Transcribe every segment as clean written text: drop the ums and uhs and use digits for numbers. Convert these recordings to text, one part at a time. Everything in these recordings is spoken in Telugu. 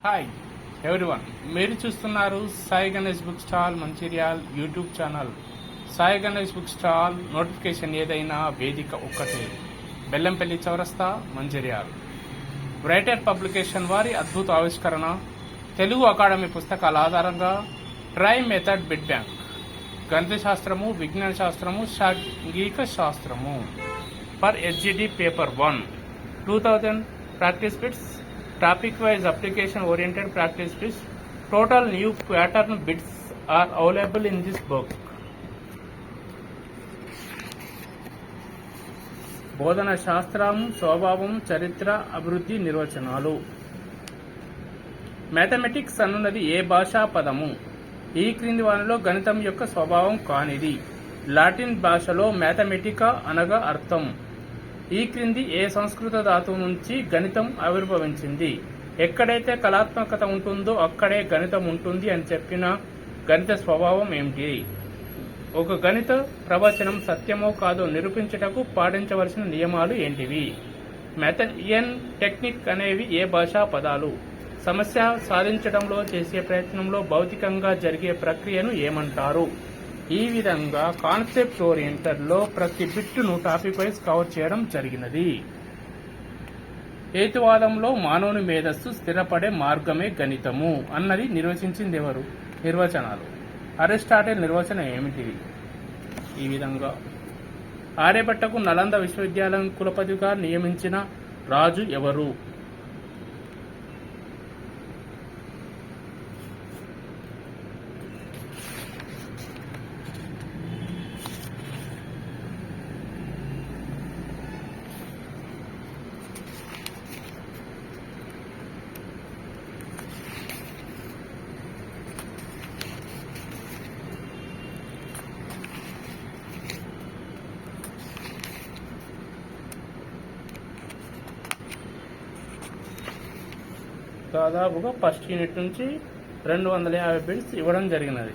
హాయ్ ఎవ్రీవన్, మీరు చూస్తున్నారు Sai Ganesh book stall Mancherial YouTube channel. Sai Ganesh book stall notification ఏదైనా వేదిక ఒక్కటే, బెల్లంపల్లి చౌరస్తా మంచిర్యాల్. రైటర్ పబ్లికేషన్ వారి అద్భుత ఆవిష్కరణ, తెలుగు అకాడమీ పుస్తకాల ఆధారంగా ట్రై మెథడ్ బిడ్ బ్యాంక్, గణిత శాస్త్రము, విజ్ఞాన శాస్త్రము, సాంఘిక శాస్త్రము for SGD paper 1 2000 practice bits, topic wise application oriented practice bits. Total new pattern bits are available in this book. బోధన శాస్త్రం, స్వభావం, చరిత్ర, అభివృద్ధి నిర్వచనాలు. మ్యాథమెటిక్స్ అనున్నది ఏ భాషా పదము? ఈ క్రింది వానిలో గణితం యొక్క స్వభావం కానిది. లాటిన్ భాషలో మ్యాథమెటికా అనగా అర్థం. ఈ క్రింది ఏ సంస్కృత ధాతువు నుంచి గణితం ఆవిర్భవించింది? ఎక్కడైతే కళాత్మకత ఉంటుందో అక్కడే గణితం ఉంటుంది అని చెప్పిన గణిత స్వభావం ఏమిటి? ఒక గణిత ప్రవచనం సత్యమో కాదో నిరూపించుటకు పాటించవలసిన నియమాలు ఏంటివి? మెథడ్ టెక్నిక్ అనేవి ఏ భాషా పదాలు? సమస్య సాధించడంలో చేసే ప్రయత్నంలో భౌతికంగా జరిగే ప్రక్రియను ఏమంటారు? ఈ విధంగా కాన్సెప్ట్ ఓరియంటెడ్లో ప్రతి బిట్టును టాపిక్ వైజ్ కవర్ చేయడం జరిగినది. హేతువాదంలో మానవుని మేధస్సు స్థిరపడే మార్గమే గణితము అన్నది నిర్వచించింది ఎవరు? నిర్వచనాలు. అరిస్టాటిల్ నిర్వచనం ఏమిటిది? ఈ విధంగా ఆర్యభట్టకు నలంద విశ్వవిద్యాలయం కులపతిగా నియమించిన రాజు ఎవరు? దాదాపుగా ఫస్ట్ యూనిట్ నుంచి 250 బిట్స్ ఇవ్వడం జరిగినది.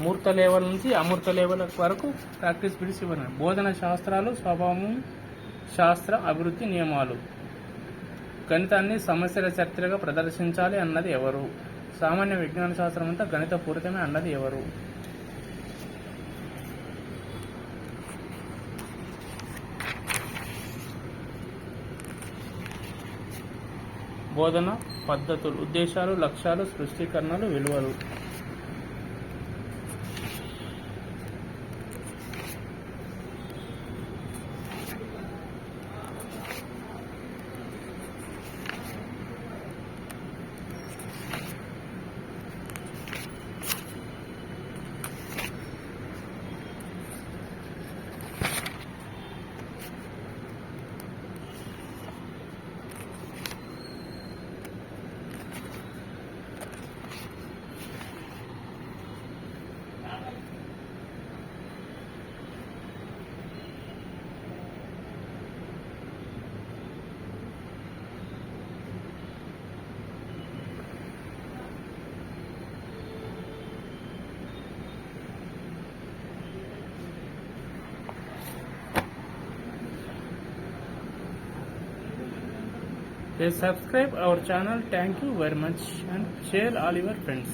మూర్త లెవెల్ నుంచి అమూర్త లెవెల్ వరకు ప్రాక్టీస్ బిట్స్ ఇవ్వడం. బోధన శాస్త్రాలు, స్వభావం, శాస్త్ర, అభివృద్ధి నియమాలు. గణితాన్ని సమస్యల చరిత్రగా ప్రదర్శించాలి అన్నది ఎవరు? సామాన్య విజ్ఞాన శాస్త్రం అంతా గణిత పూరితమే అన్నది ఎవరు? బోధన పద్ధతులు, ఉద్దేశాలు, లక్ష్యాలు, స్పష్టీకరణలు, విలువలు. Please subscribe our channel. Thank you very much and share all your friends.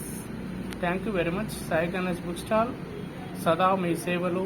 Thank you very much. Sai Ganesh Book Stall. Sada మీ సేవలు.